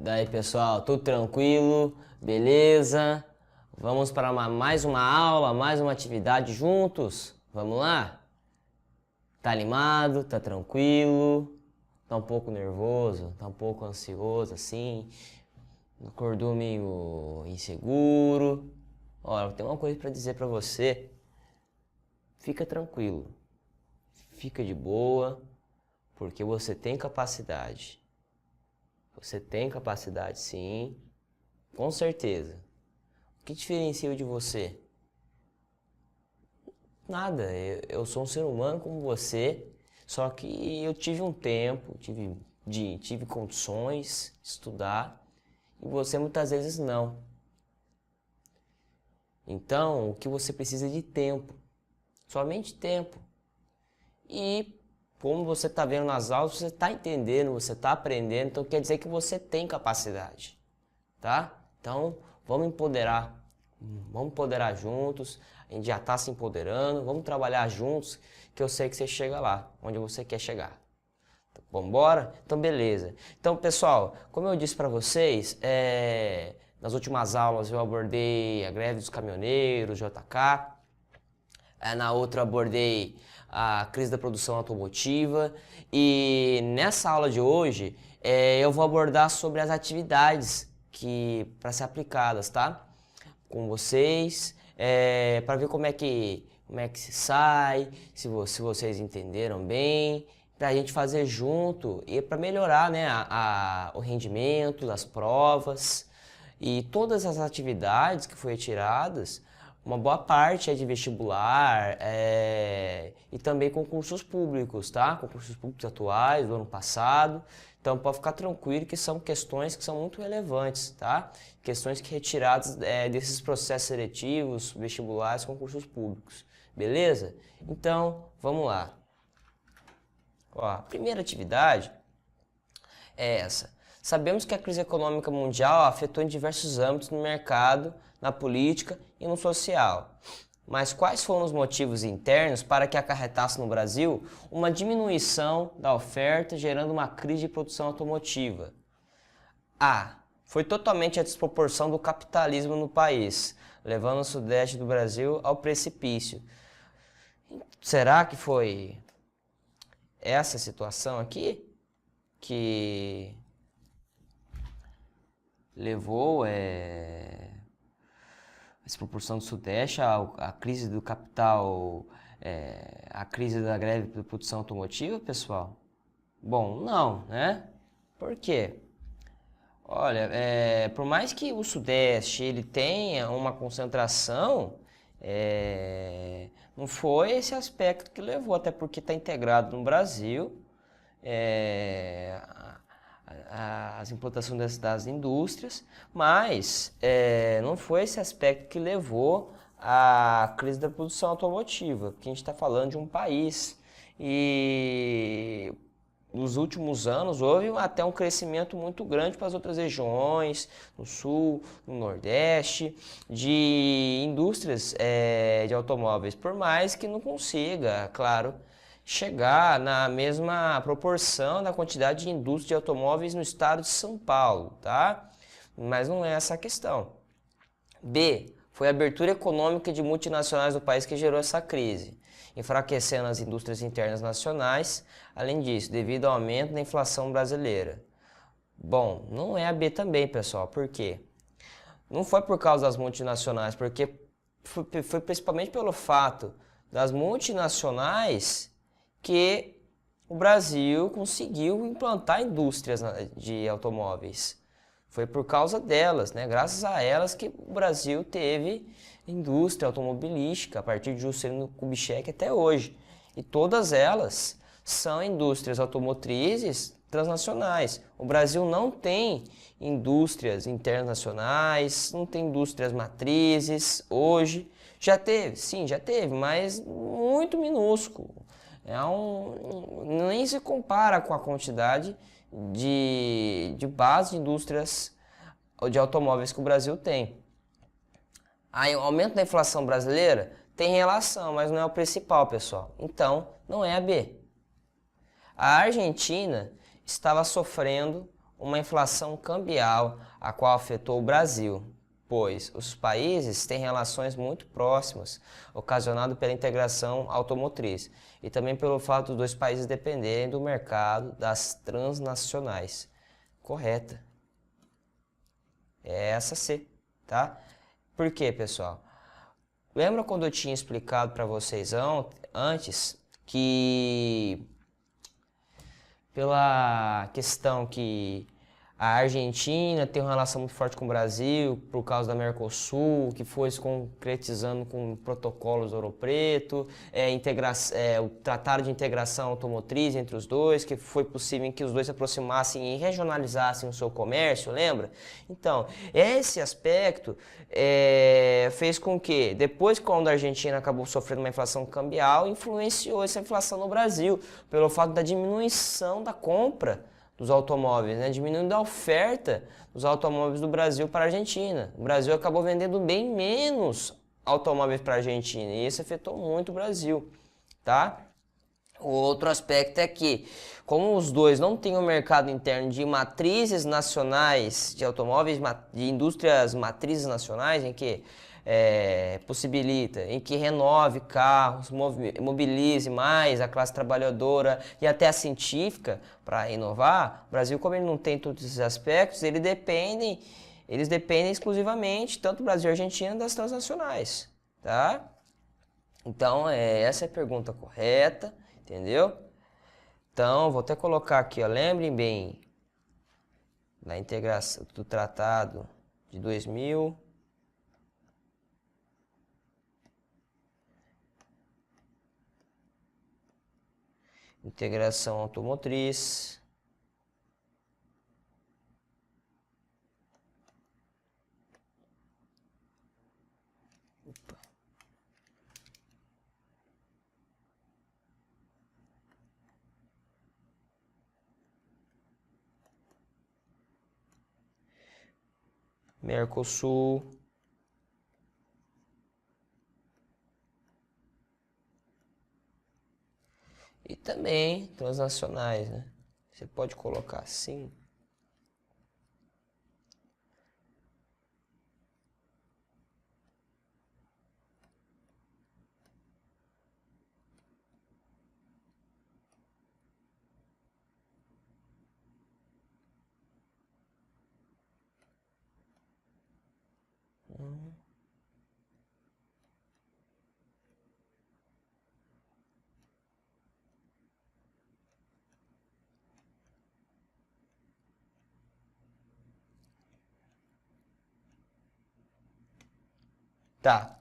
Daí pessoal, tudo tranquilo? Beleza? Vamos para mais uma aula, mais uma atividade juntos? Vamos lá? Tá animado? Tá tranquilo? Tá um pouco nervoso? Tá um pouco ansioso assim? Acordou meio inseguro? Olha, eu tenho uma coisa para dizer para você. Fica tranquilo. Fica de boa, porque você tem capacidade. Você tem capacidade, sim, com certeza. O que diferencia de você? Nada, eu sou um ser humano como você, só que eu tive um tempo, tive condições de estudar, e você muitas vezes não. Então, o que você precisa é de tempo, somente tempo. E como você está vendo nas aulas, você está entendendo, você está aprendendo, então quer dizer que você tem capacidade, tá? Então, vamos empoderar juntos, a gente já está se empoderando, vamos trabalhar juntos, que eu sei que você chega lá, onde você quer chegar. Vamos embora? Então, beleza. Então, pessoal, como eu disse para vocês, nas últimas aulas eu abordei a greve dos caminhoneiros, JK, na outra eu abordei a crise da produção automotiva e nessa aula de hoje eu vou abordar sobre as atividades para ser aplicadas, tá? Com vocês, para ver como é que se sai, se vocês entenderam bem, para a gente fazer junto e para melhorar, né, o rendimento das provas e todas as atividades que foram retiradas. Uma boa parte é de vestibular e também concursos públicos, tá? Concursos públicos atuais do ano passado. Então pode ficar tranquilo que são questões que são muito relevantes, tá? Questões que retiradas desses processos seletivos, vestibulares, concursos públicos. Beleza? Então, vamos lá. Ó, a primeira atividade é essa. Sabemos que a crise econômica mundial afetou em diversos âmbitos no mercado, na política e no social. Mas quais foram os motivos internos para que acarretasse no Brasil uma diminuição da oferta, gerando uma crise de produção automotiva? A. Foi totalmente a desproporção do capitalismo no país, levando o sudeste do Brasil ao precipício. Será que foi essa situação aqui que levou a desproporção do Sudeste, a crise do capital, a crise da greve da produção automotiva, pessoal? Bom, não, né? Por quê? Olha, por mais que o Sudeste ele tenha uma concentração, não foi esse aspecto que levou, até porque está integrado no Brasil, as implantações das indústrias, mas não foi esse aspecto que levou à crise da produção automotiva, porque a gente está falando de um país e nos últimos anos houve até um crescimento muito grande para as outras regiões, no sul, no nordeste, de indústrias de automóveis, por mais que não consiga, claro, chegar na mesma proporção da quantidade de indústria de automóveis no estado de São Paulo, tá? Mas não é essa a questão. B. Foi a abertura econômica de multinacionais do país que gerou essa crise, enfraquecendo as indústrias internas nacionais, além disso, devido ao aumento da inflação brasileira. Bom, não é a B também, pessoal, por quê? Não foi por causa das multinacionais, porque foi principalmente pelo fato das multinacionais que o Brasil conseguiu implantar indústrias de automóveis. Foi por causa delas, né? Graças a elas que o Brasil teve indústria automobilística a partir de Juscelino Kubitschek até hoje. E todas elas são indústrias automotrizes transnacionais. O Brasil não tem indústrias internacionais, não tem indústrias matrizes hoje. Já teve, sim, já teve, mas muito minúsculo. Nem se compara com a quantidade de base de indústrias de automóveis que o Brasil tem. Aí, o aumento da inflação brasileira tem relação, mas não é o principal, pessoal. Então, não é a B. A Argentina estava sofrendo uma inflação cambial, a qual afetou o Brasil, pois os países têm relações muito próximas, ocasionado pela integração automotriz e também pelo fato dos dois países dependerem do mercado das transnacionais. Correta. É essa C, tá? Por quê, pessoal? Lembra quando eu tinha explicado para vocês antes que pela questão que a Argentina tem uma relação muito forte com o Brasil por causa da Mercosul, que foi se concretizando com protocolos de Ouro Preto, o Tratado de Integração Automotriz entre os dois, que foi possível em que os dois se aproximassem e regionalizassem o seu comércio, lembra? Então, esse aspecto fez com que, depois quando a Argentina acabou sofrendo uma inflação cambial, influenciou essa inflação no Brasil, pelo fato da diminuição da compra dos automóveis, né? Diminuindo a oferta dos automóveis do Brasil para a Argentina. O Brasil acabou vendendo bem menos automóveis para a Argentina e isso afetou muito o Brasil, tá? O outro aspecto é que, como os dois não têm um mercado interno de matrizes nacionais de automóveis, de indústrias matrizes nacionais, em que possibilita, em que renove carros, mobilize mais a classe trabalhadora e até a científica para inovar, o Brasil, como ele não tem todos esses aspectos, eles dependem exclusivamente, tanto o Brasil e a Argentina, das transnacionais, tá? Então, essa é a pergunta correta, entendeu? Então, vou até colocar aqui, ó, lembrem bem da integração do Tratado de 2000, integração automotriz, Mercosul, e também transnacionais, né? Você pode colocar assim. Tá.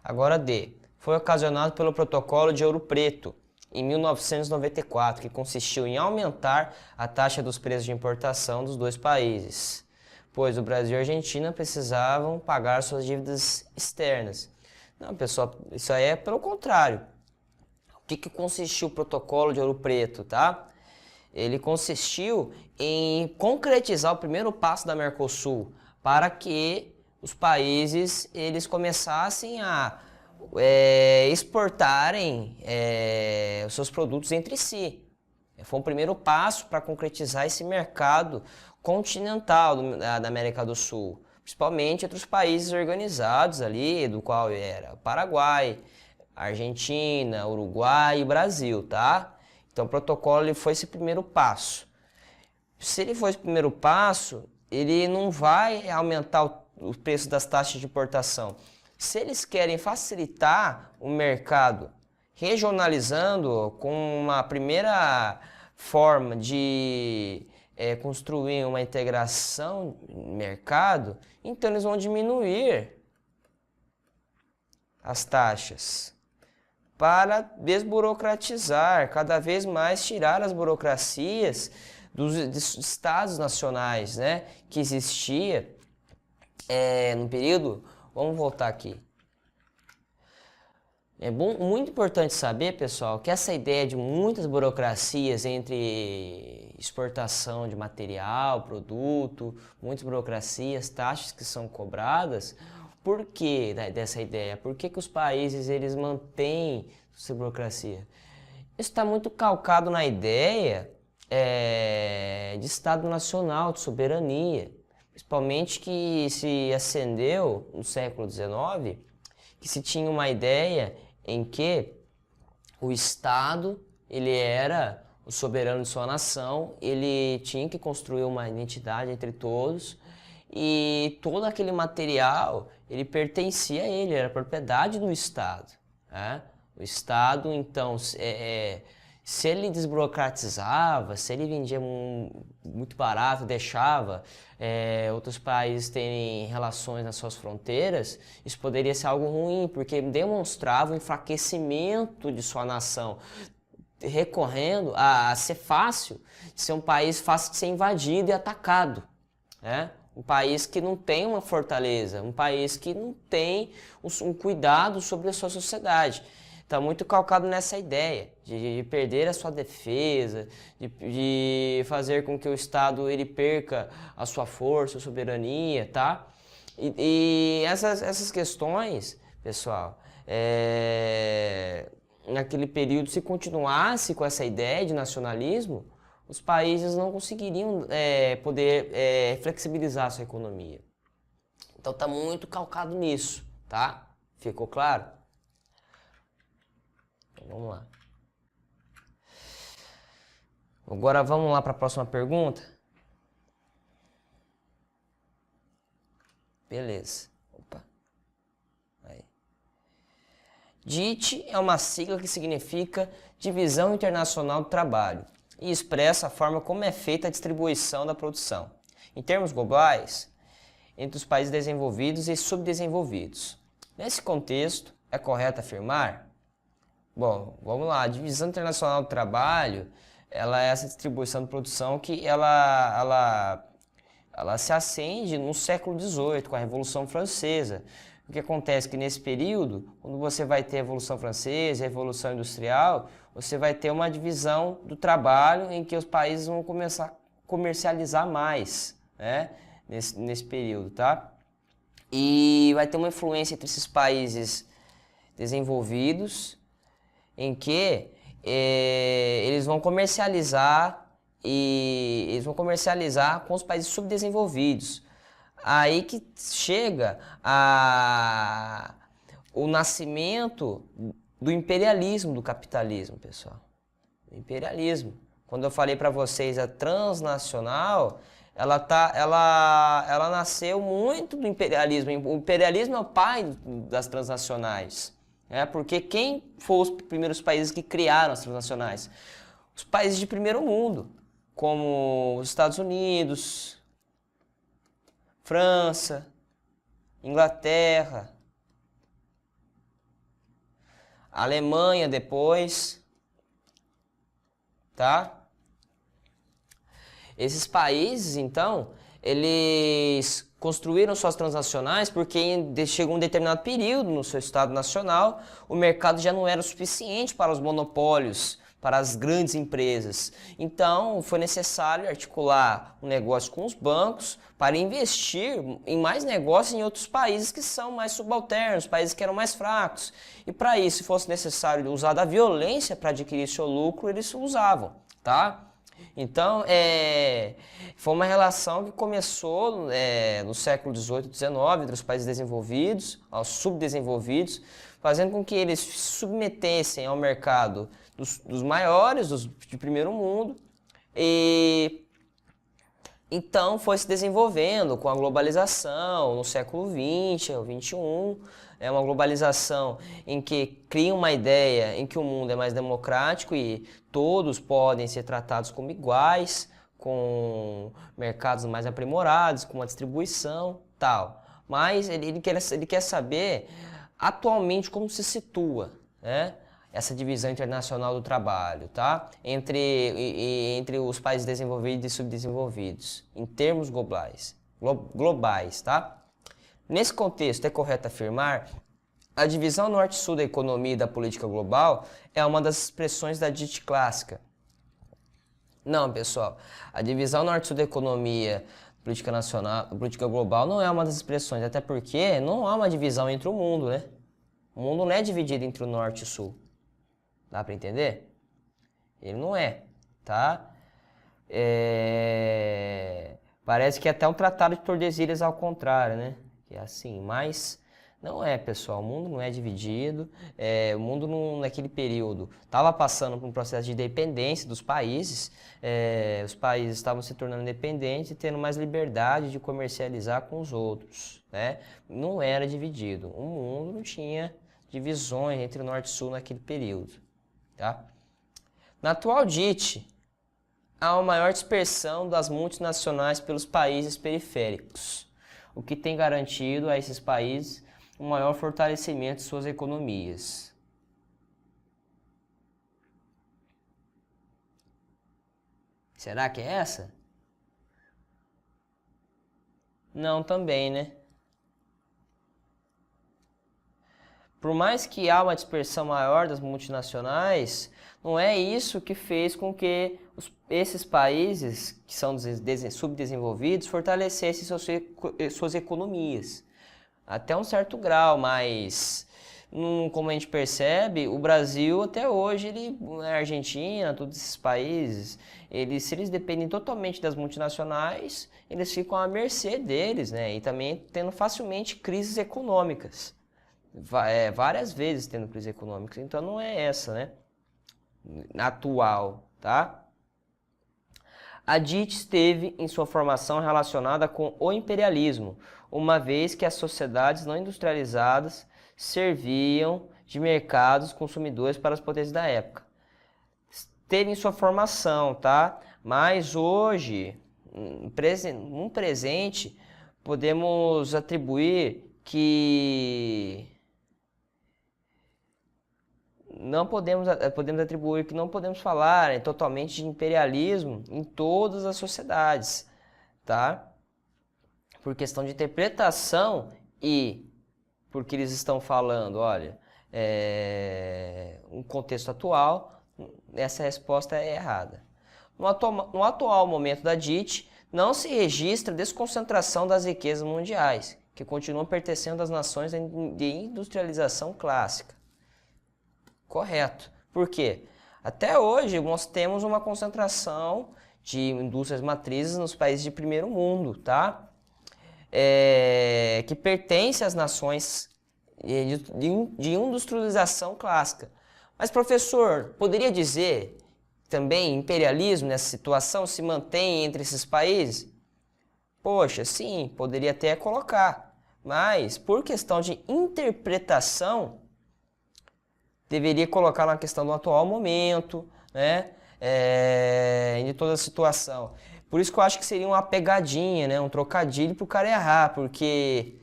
Agora D. Foi ocasionado pelo Protocolo de Ouro Preto, em 1994, que consistiu em aumentar a taxa dos preços de importação dos dois países, pois o Brasil e a Argentina precisavam pagar suas dívidas externas. Não, pessoal, isso aí é pelo contrário. O que consistiu o Protocolo de Ouro Preto, tá? Ele consistiu em concretizar o primeiro passo da Mercosul para que os países eles começassem a exportarem os seus produtos entre si. Foi um primeiro passo para concretizar esse mercado continental da América do Sul, principalmente entre os países organizados ali, do qual era o Paraguai, Argentina, Uruguai e Brasil, tá? Então o protocolo ele foi esse primeiro passo. Se ele for esse primeiro passo, ele não vai aumentar o preço das taxas de importação. Se eles querem facilitar o mercado, regionalizando com uma primeira forma de construir uma integração no mercado, então eles vão diminuir as taxas para desburocratizar, cada vez mais tirar as burocracias dos estados nacionais, né, que existia no período. Vamos voltar aqui. É muito importante saber, pessoal, que essa ideia de muitas burocracias entre exportação de material, produto, muitas burocracias, taxas que são cobradas. Por que dessa ideia? Por que os países eles mantêm essa burocracia? Isso está muito calcado na ideia de Estado Nacional, de soberania, principalmente que se ascendeu no século XIX, que se tinha uma ideia em que o Estado, ele era o soberano de sua nação, ele tinha que construir uma identidade entre todos e todo aquele material, ele pertencia a ele, era propriedade do Estado, né? O Estado, então, se ele desburocratizava, se ele vendia muito barato, deixava outros países terem relações nas suas fronteiras, isso poderia ser algo ruim, porque demonstrava o enfraquecimento de sua nação, recorrendo a ser fácil de ser um país fácil de ser invadido e atacado, né? Um país que não tem uma fortaleza, um país que não tem um cuidado sobre a sua sociedade. Está muito calcado nessa ideia de perder a sua defesa, de fazer com que o Estado ele perca a sua força, a soberania, tá? E essas questões, pessoal, naquele período, se continuasse com essa ideia de nacionalismo, os países não conseguiriam poder flexibilizar a sua economia. Então está muito calcado nisso, tá? Ficou claro? Vamos lá. Agora vamos lá para a próxima pergunta. Beleza. Opa. Aí. DIT é uma sigla que significa Divisão Internacional do Trabalho e expressa a forma como é feita a distribuição da produção, em termos globais, entre os países desenvolvidos e subdesenvolvidos. Nesse contexto, é correto afirmar? Bom, vamos lá, a Divisão Internacional do Trabalho, ela é essa distribuição de produção que ela se acende no século XVIII, com a Revolução Francesa. O que acontece é que nesse período, quando você vai ter a Revolução Francesa, a Revolução Industrial, você vai ter uma divisão do trabalho em que os países vão começar a comercializar mais, né, nesse período, tá? E vai ter uma influência entre esses países desenvolvidos, em que eles vão comercializar com os países subdesenvolvidos. Aí que chega o nascimento do imperialismo, do capitalismo, pessoal. O imperialismo. Quando eu falei para vocês a transnacional, ela nasceu muito do imperialismo. O imperialismo é o pai das transnacionais. Porque quem foram os primeiros países que criaram as transnacionais? Os países de primeiro mundo, como os Estados Unidos, França, Inglaterra, Alemanha depois, tá? Esses países, então, eles construíram suas transnacionais porque chegou um determinado período no seu Estado Nacional, o mercado já não era o suficiente para os monopólios, para as grandes empresas. Então, foi necessário articular um negócio com os bancos para investir em mais negócios em outros países que são mais subalternos, países que eram mais fracos. E para isso, se fosse necessário usar da violência para adquirir seu lucro, eles usavam, tá? Então, foi uma relação que começou no século XVIII e XIX, entre os países desenvolvidos aos subdesenvolvidos, fazendo com que eles se submetessem ao mercado dos maiores, dos de primeiro mundo, e então foi se desenvolvendo com a globalização no século XX, ao XXI, é uma globalização em que cria uma ideia em que o mundo é mais democrático e todos podem ser tratados como iguais, com mercados mais aprimorados, com uma distribuição, tal. Mas ele quer saber atualmente como se situa, né, essa divisão internacional do trabalho, tá? Entre os países desenvolvidos e subdesenvolvidos, em termos globais, tá? Nesse contexto, é correto afirmar a divisão norte-sul da economia e da política global é uma das expressões da DIT clássica. Não, pessoal, a divisão norte-sul da economia, política nacional, política global não é uma das expressões, até porque não há uma divisão entre o mundo, né? O mundo não é dividido entre o norte e o sul. Dá para entender? Ele não é, tá? Parece que é até um tratado de Tordesilhas ao contrário, né? Que é assim, mas não é, pessoal. O mundo não é dividido. O mundo naquele período estava passando por um processo de independência dos países. Os países estavam se tornando independentes e tendo mais liberdade de comercializar com os outros, né? Não era dividido. O mundo não tinha divisões entre o norte e sul naquele período, tá? Na atual DIT, há uma maior dispersão das multinacionais pelos países periféricos, o que tem garantido a esses países um maior fortalecimento de suas economias. Será que é essa? Não, também, né? Por mais que há uma dispersão maior das multinacionais, não é isso que fez com que esses países que são subdesenvolvidos fortalecessem suas economias. Até um certo grau, mas como a gente percebe, o Brasil até hoje, a Argentina, todos esses países, se eles dependem totalmente das multinacionais, eles ficam à mercê deles, né? E também tendo facilmente crises econômicas. Várias vezes tendo crise econômica, então não é essa, né? Atual, tá? A DIT esteve em sua formação relacionada com o imperialismo, uma vez que as sociedades não industrializadas serviam de mercados consumidores para as potências da época. Teve em sua formação, tá? Mas hoje, no presente, podemos atribuir que não podemos atribuir que não podemos falar totalmente de imperialismo em todas as sociedades, tá? Por questão de interpretação e porque eles estão falando, olha, um contexto atual, essa resposta é errada. No atual momento da DIT, não se registra desconcentração das riquezas mundiais, que continuam pertencendo às nações de industrialização clássica. Correto. Por quê? Até hoje nós temos uma concentração de indústrias matrizes nos países de primeiro mundo, tá? Que pertence às nações de industrialização clássica. Mas, professor, poderia dizer também imperialismo nessa situação se mantém entre esses países? Poxa, sim, poderia até colocar. Mas, por questão de interpretação, deveria colocar na questão do atual momento, né? De toda a situação. Por isso que eu acho que seria uma pegadinha, né? Um trocadilho para o cara errar, porque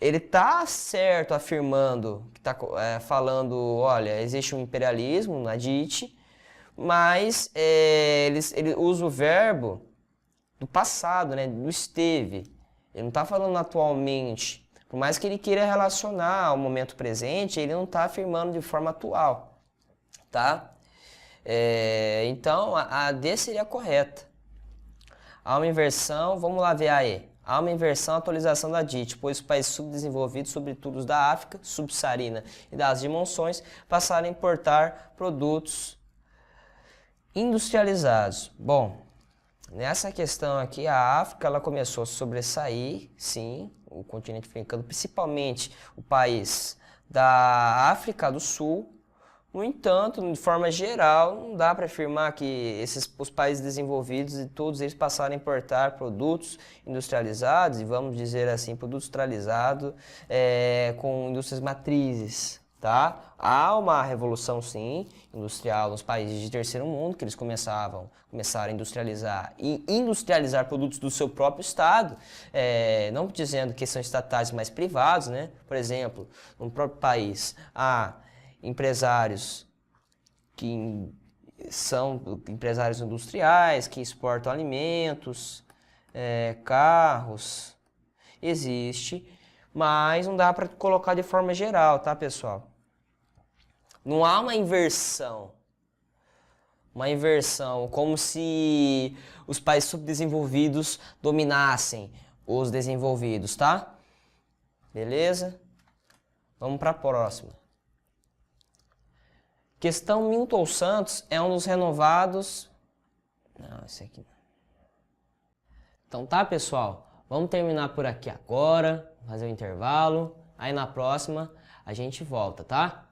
ele tá certo afirmando, que tá falando, olha, existe um imperialismo na DIT, mas ele usa o verbo do passado, né? Do esteve. Ele não está falando atualmente. Por mais que ele queira relacionar ao momento presente, ele não está afirmando de forma atual, tá? Então, a D seria correta. Há uma inversão, vamos lá ver a E. Há uma inversão, atualização da DIT, pois os países subdesenvolvidos, sobretudo os da África subsaarina e das dimensões, passaram a importar produtos industrializados. Bom, nessa questão aqui, a África ela começou a sobressair, sim, o continente africano, principalmente o país da África do Sul. No entanto, de forma geral, não dá para afirmar que os países desenvolvidos e todos eles passaram a importar produtos industrializados, e vamos dizer assim, produtos industrializados com indústrias matrizes. Tá? Há uma revolução, sim, industrial nos países de terceiro mundo, que eles começaram a industrializar e industrializar produtos do seu próprio estado, não dizendo que são estatais, mas privados, né? Por exemplo, no próprio país, há empresários que são empresários industriais, que exportam alimentos, carros, existe, mas não dá para colocar de forma geral, tá, pessoal? Não há uma inversão como se os países subdesenvolvidos dominassem os desenvolvidos, tá? Beleza? Vamos para a próxima. Questão Milton Santos é um dos renovados... Não, esse aqui não. Então tá, pessoal? Vamos terminar por aqui agora, fazer o intervalo. Aí na próxima a gente volta, tá?